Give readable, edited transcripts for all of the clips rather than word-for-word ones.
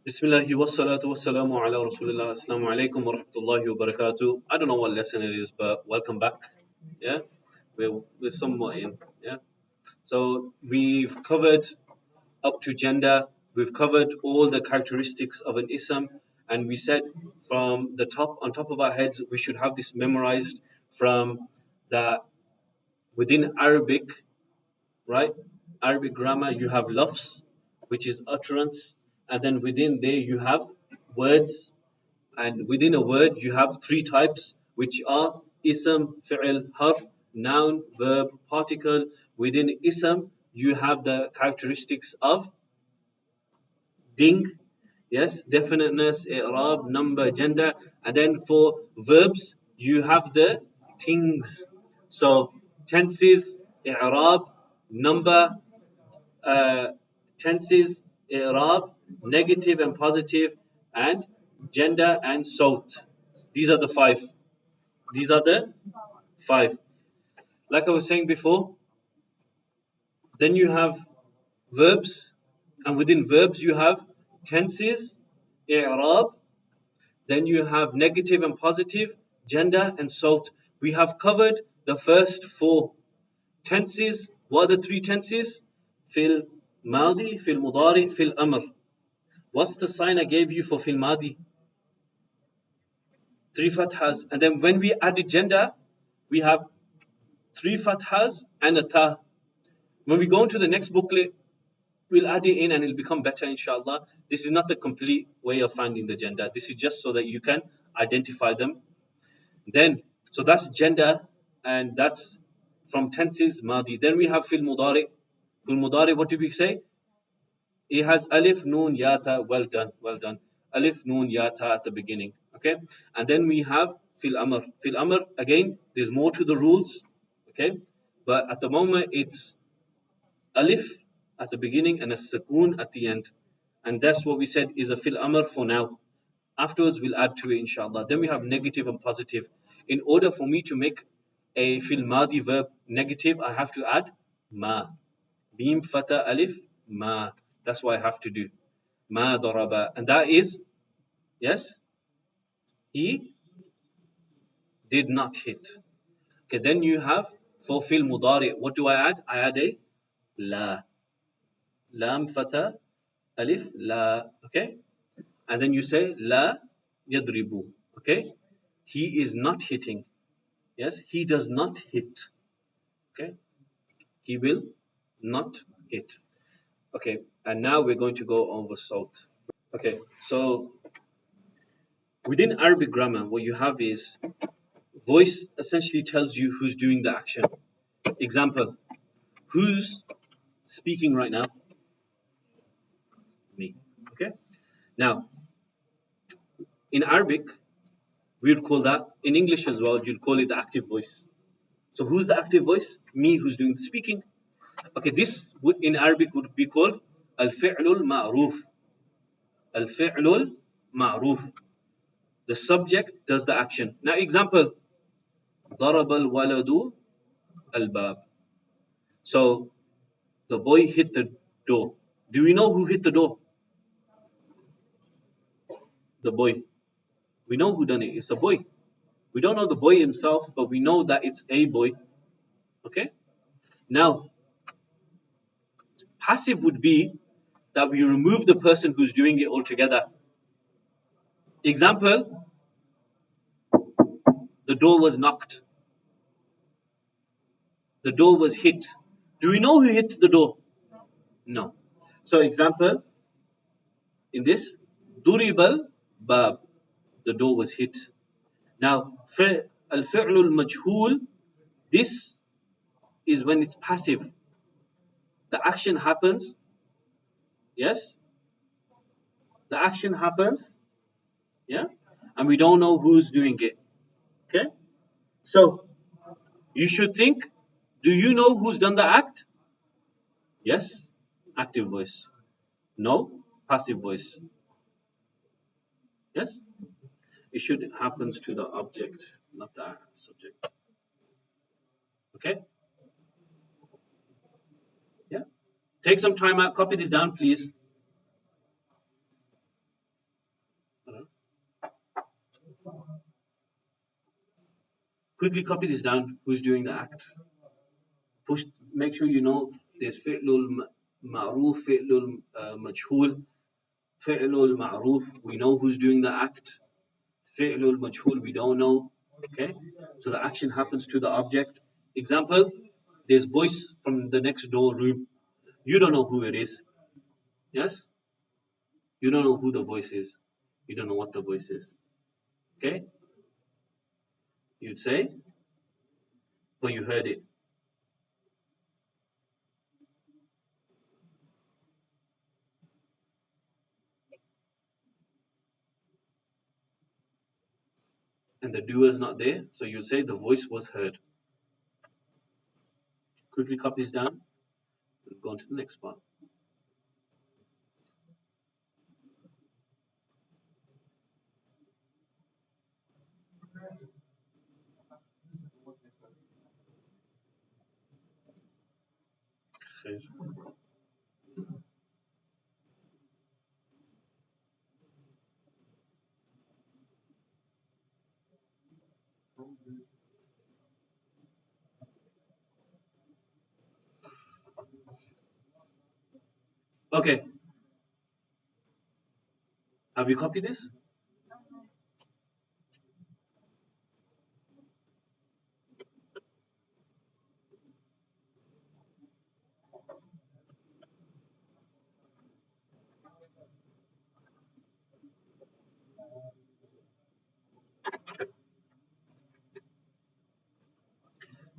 Bismillahi wassalatu wassalamu ala rasulillah. Assalamu alaikum wa rahmatullahi wa barakatuh. I don't know what lesson it is, but welcome back. Yeah, we're somewhat in. Yeah, so we've covered up to gender. We've covered all the characteristics of an ism, and we said from the top, on top of our heads, we should have this memorized from that within Arabic, right? Arabic grammar, you have lafz, which is utterance, and then within there you have words, and within a word you have three types, which are ism, fi'l, harf, noun, verb, particle. Within ism you have the characteristics of ding, yes, definiteness, i'rab, number, gender, and then for verbs you have the tings. So tenses, i'rab, number, uh, tenses, i'rab, negative and positive, and gender and sawt. These are the five. These are the five. Like I was saying before, then you have verbs, and within verbs you have tenses, i'rab, then you have negative and positive, gender and sawt. We have covered the first four tenses. What are the three tenses? Fil madi, fil mudari, fil amr. What's the sign I gave you for fil madi? Three fathas. And then when we added gender, we have three fathas and a ta. When we go into the next booklet, we'll add it in and it'll become better, inshallah. This is not the complete way of finding the gender. This is just so that you can identify them. Then, so that's gender, and that's from tenses, madi. Then we have fil mudari. Fil mudari, what do we say? It has alif, noon, yata. Well done, well done. Alif, noon, yata at the beginning. Okay, and then we have fil amr. Fil amr, again, there's more to the rules. Okay, but at the moment it's alif at the beginning and a sukoon at the end, and that's what we said is a fil amr for now. Afterwards, we'll add to it, inshallah. Then we have negative and positive. In order for me to make a fil madi verb negative, I have to add ma. Beam, fata, alif, ma. That's what I have to do. Ma daraba. And that is, yes, he did not hit. Okay, then you have for fil mudari. What do I add? I add a la. Lam, fata, alif, la. Okay? And then you say la yadribu. Okay? He is not hitting. Yes, he does not hit. Okay? He will not hit. Okay, and now we're going to go over sawt. Okay, so within Arabic grammar, what you have is voice essentially tells you who's doing the action. Example, who's speaking right now? Me. Okay? Now, in Arabic, we would call that, in English as well, you'd call it the active voice. So who's the active voice? Me, who's doing the speaking. Okay, this would in Arabic would be called al-fi'lul ma'ruf. Al-fi'lul ma'ruf. The subject does the action. Now, example, ضرب الولد الباب. So the boy hit the door. Do we know who hit the door? The boy. We know who done it. It's a boy. We don't know the boy himself, but we know that it's a boy. Okay? Now, passive would be that we remove the person who's doing it altogether. Example, the door was knocked. The door was hit. Do we know who hit the door? No. So example, in this, duribal bab, the door was hit. Now, al-fi'lul majhul, this is when it's passive. The action happens. Yes? The action happens. Yeah? And we don't know who's doing it. Okay? So, you should think, do you know who's done the act? Yes? Active voice. No? Passive voice. Yes? It should happens to the object, not the subject. Okay? Yeah? Take some time out, copy this down, please. Quickly copy this down. Who's doing the act? Push. Make sure you know there's fi'lul ma'ruf, fi'lul majhul, fi'lul ma'ruf. We know who's doing the act. Fi'lul majhul, we don't know. Okay, so the action happens to the object. Example: there's voice from the next door room. You don't know who it is. Yes, you don't know who the voice is. You don't know what the voice is. Okay, you'd say, but you heard it. And the doer's not there, so you'd say the voice was heard. Quickly copy this down. We'll go on to the next part. Okay, have you copied this?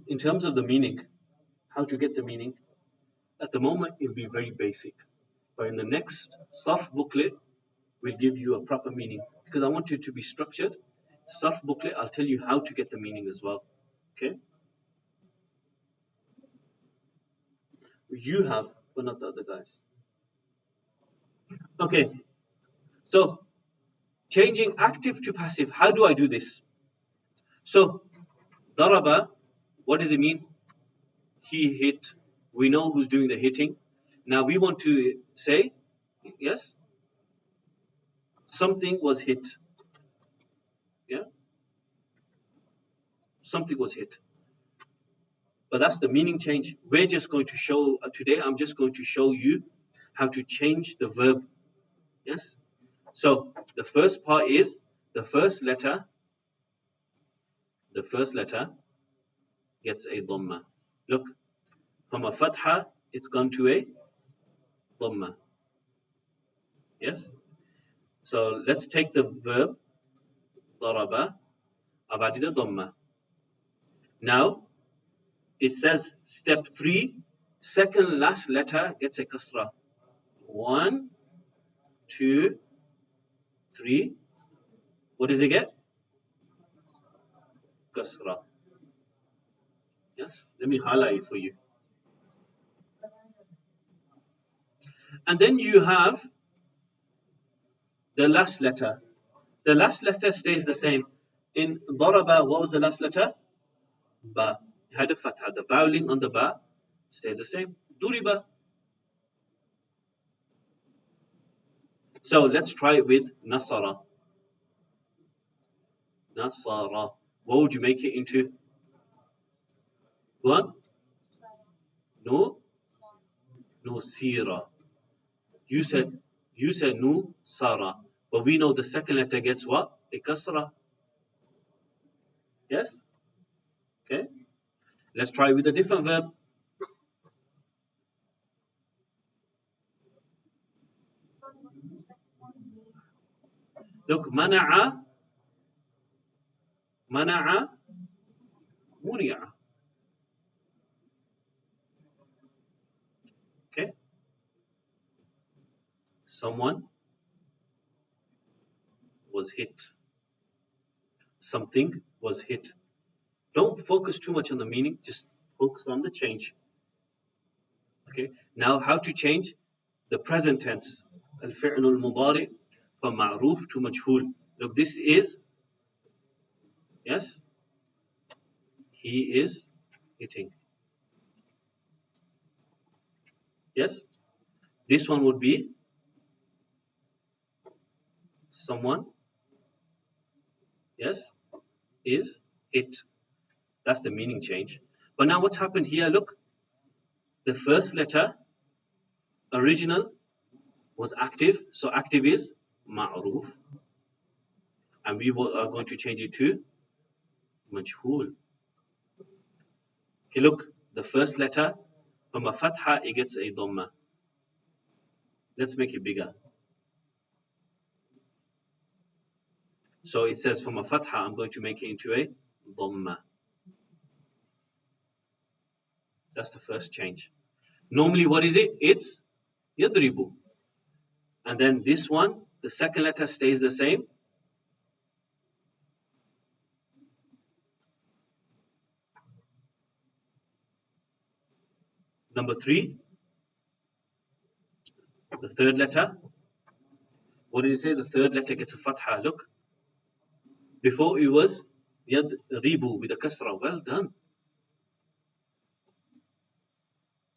In terms of the meaning, how to get the meaning, at the moment it'll be very basic. But in the next soft booklet, we'll give you a proper meaning. Because I want you to be structured. Soft booklet, I'll tell you how to get the meaning as well. Okay? You have, but not the other guys. Okay, so changing active to passive, how do I do this? So, daraba, what does it mean? He hit. We know who's doing the hitting. Now we want to say, yes, something was hit. Yeah, something was hit. But that's the meaning change. We're just going to show, today I'm just going to show you how to change the verb. Yes? So the first part is the first letter gets a dhamma. Look, from a fatha, it's gone to a dhamma. Yes? So let's take the verb, daraba, I've added a dhamma. Now, it says step 3, second last letter gets a kasra. 1, 2, 3. What does it get? Kasra. Yes, let me highlight it for you. And then you have the last letter. The last letter stays the same. In daraba, what was the last letter? Ba. You had a fatha. The voweling on the ba stayed the same. Duriba. So let's try it with nasara. Nasara. What would you make it into? Go on. No. No sira. You said no sara. But we know the second letter gets what? A kasra. Yes? Okay. Let's try with a different verb. Look, mana'a, muni'a. Okay. Someone was hit. Something was hit. Don't focus too much on the meaning, just focus on the change. Okay. Now, how to change the present tense? Al-fi'l al-mudari from ma'ruf to majhul. Look, this is, yes, he is hitting. Yes. This one would be someone, yes, is hit. That's the meaning change. But now what's happened here? Look, the first letter, original, was active. So active is ma'ruf. And we are going to change it to majhul. Okay, look, the first letter, from a fatha, it gets a dhamma. Let's make it bigger. So it says from a fatha, I'm going to make it into a dhamma. That's the first change. Normally, what is it? It's yadribu. And then this one, the second letter stays the same. Number 3, the third letter. What did it say? The third letter gets a fatha. Look. Before it was yadribu with a kasra. Well done.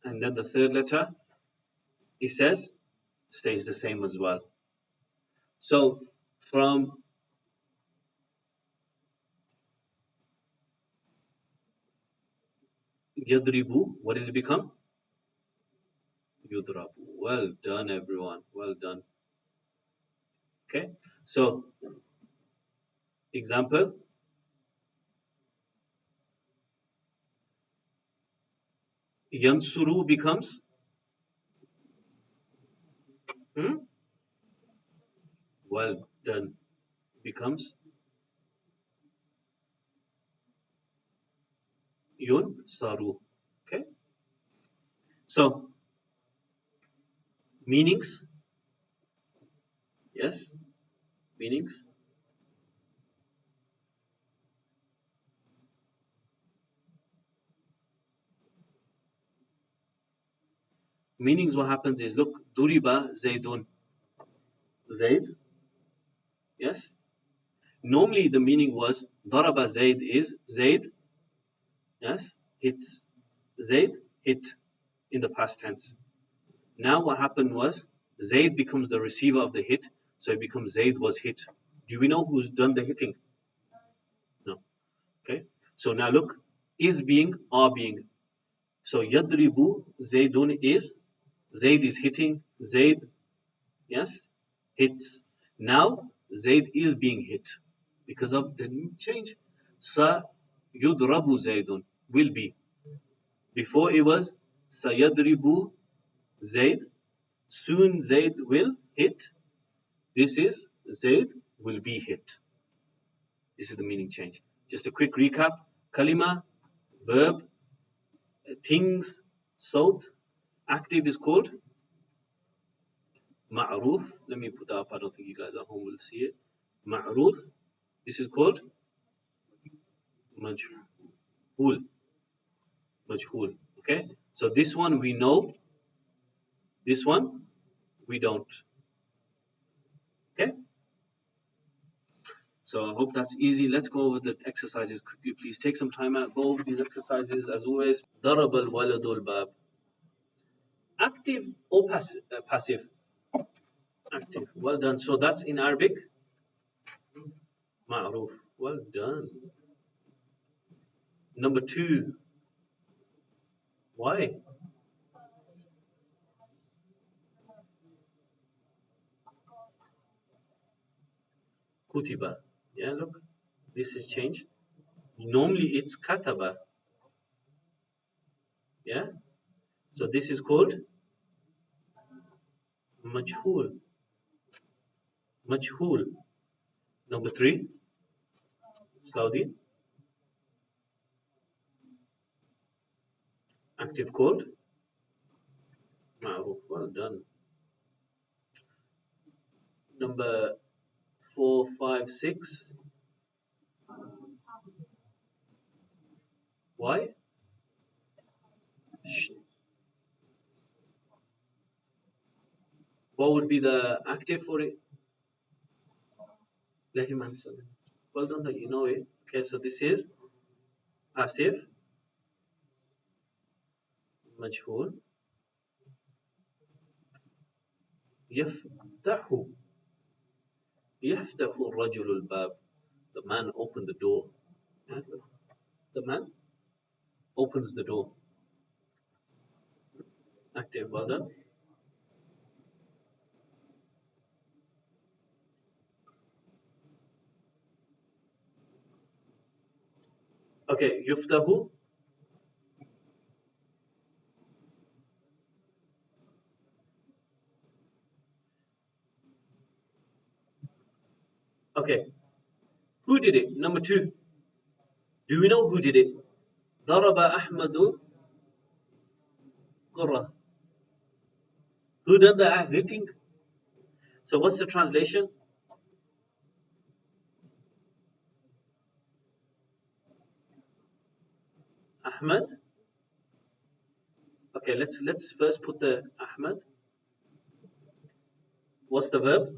And then the third letter, it says, stays the same as well. So from yadribu, what does it become? Yudrabu. Well done, everyone. Well done. Okay. So example. Yansuru becomes well done. Becomes yunsaru. Okay. So meanings. Yes. Meanings. Meanings, what happens is, look, duriba zaydun. Zayd. Yes. Normally the meaning was daraba zayd is Zayd. Yes. Hits. Zayd hit in the past tense. Now what happened was Zayd becomes the receiver of the hit, so it becomes Zayd was hit. Do we know who's done the hitting? No. Okay. So now look, is being, are being. So yadribu Zaydun is Zayd is hitting, Zayd, yes, hits. Now Zayd is being hit because of the change. Sa yudrabu Zaydun will be. Before it was sayadribu Zayd. Soon Zayd will hit. This is Zayd will be hit. This is the meaning change. Just a quick recap. Kalima, verb, TINGS, Sawt. Active is called ma'ruf. Let me put that up. I don't think you guys at home will see it. Ma'ruf. This is called majhul. Majhul. Okay. So this one we know. This one we don't. Okay. So I hope that's easy. Let's go over the exercises quickly, please. Take some time out. Go over these exercises as always. ضرب الولد الباب. Active or passive? Active. Well done. So that's in Arabic. Ma'ruf. Well done. Number 2. Why? Kutiba. Yeah, look. This is changed. Normally it's kataba. Yeah. So this is called majhul. Majhul. Number 3. Saudi. Active called ma'ruf. Well done. Number 4, 5, 6. Why? What would be the active for it? Let him answer. Well done that you know it. Okay, so this is passive, majhul. يفتح يفتح الرجل الباب. The man opened the door. The man opens the door. Active, well done. Okay, yuftahu. Okay, who did it? Number 2. Do we know who did it? Daraba Ahmadu Qurra. Who done the hitting? So what's the translation? Ahmad. Okay, let's first put the Ahmad. What's the verb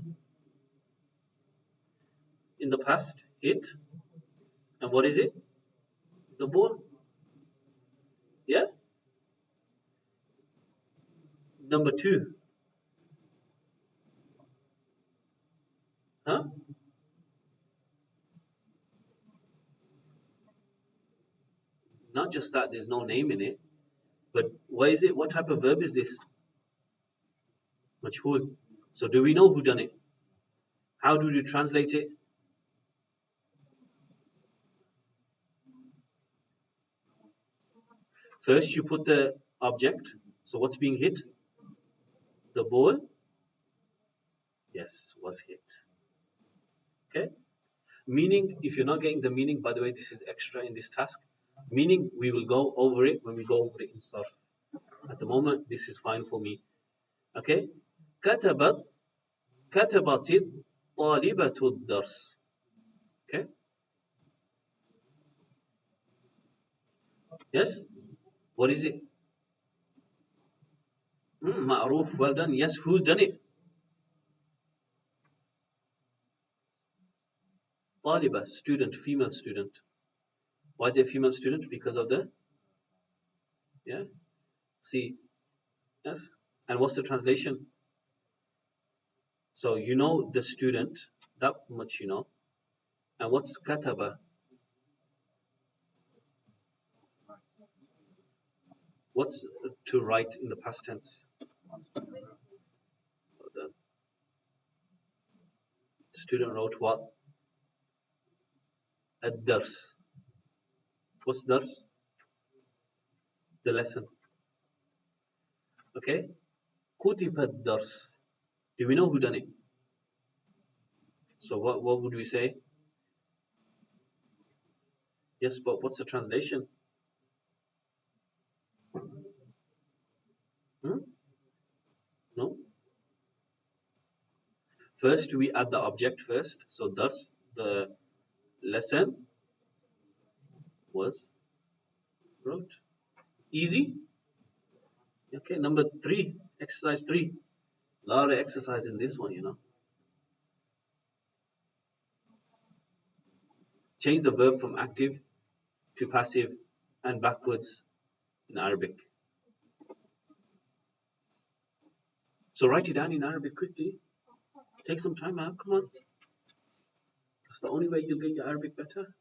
in the past? Hit. And what is it? The ball. Yeah. Number 2. Huh? Not just that, there's no name in it. But what is it? What type of verb is this? Majhul. So do we know who done it? How do you translate it? First, you put the object. So what's being hit? The ball. Yes, was hit. Okay. Meaning, if you're not getting the meaning, by the way, this is extra in this task. Meaning, we will go over it when we go over it in Sarf. At the moment, this is fine for me. Okay. كتبت كتبت الطالبة الدرس. Okay. Yes. What is it? Ma'ruf. Well done. Yes. Who's done it? طالبة, student, female student. Why is it a female student? Because of the, yeah. See, yes. And what's the translation? So you know the student, that much you know. And what's kataba? What's to write in the past tense? The student wrote what? Ad-dars. What's dars? The lesson. Okay. Kutiba ad-dars. Do we know who done it? So what would we say? Yes, but what's the translation? Hmm? No. First, we add the object first. So thus the lesson was wrote. Easy. Okay, number 3, exercise 3. A lot of exercise in this one, you know. Change the verb from active to passive and backwards in Arabic. So write it down in Arabic quickly. Take some time out, come on. That's the only way you'll get your Arabic better.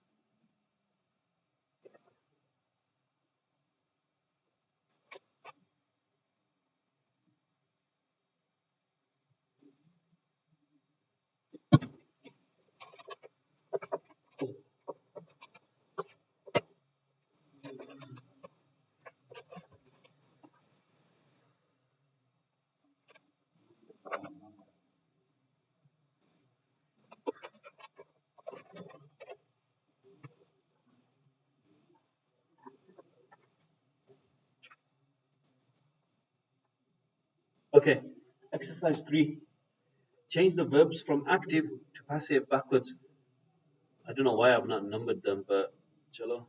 Okay, exercise 3. Change the verbs from active to passive backwards. I don't know why I've not numbered them, but chalo.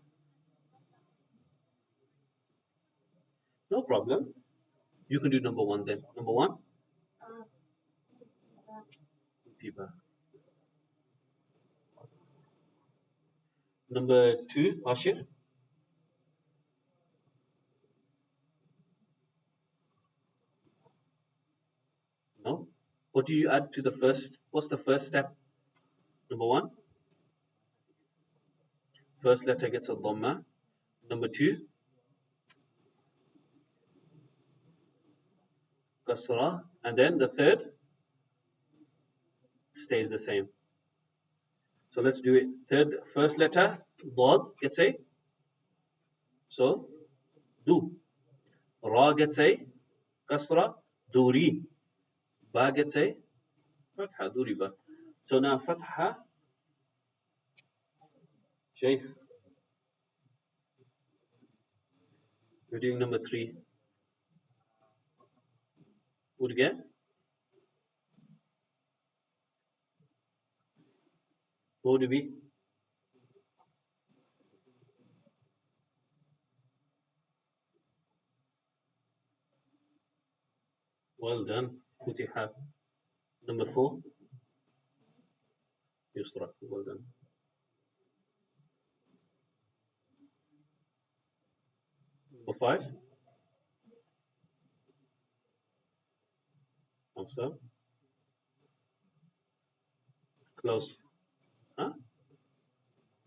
No problem. You can do number 1 then. Number 1? Kutiba. Number 2, Ashir. No. What do you add to the first? What's the first step? Number 1? First letter gets a dhamma. Number 2? kasra, and then the third stays the same. So let's do it. First letter, dad gets a, so do. Ra gets a kasra, duri. Ba gets a fatha, duri ba. So now fatha, Shaykh, we're doing number 3. Would get? What would it be? Well done. Futiha. Number 4, Yusra. Well done. Number 5, also close. Huh?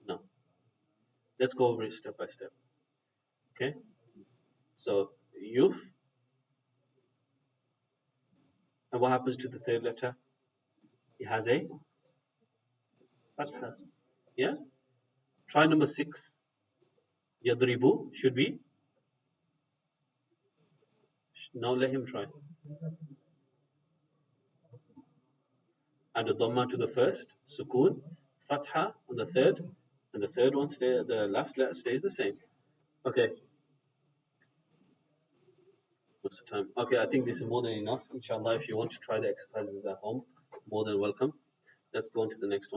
No. Let's go over it step by step. Okay. So yuf, and what happens to the third letter? It has a fatha. Yeah. Try number 6. Yadribu should be. Now let him try. Add a dhamma to the first, sukoon, fatha on the third, and the third one the last letter stays the same. Okay. What's the time? Okay, I think this is more than enough. Inshallah, if you want to try the exercises at home, more than welcome. Let's go on to the next one.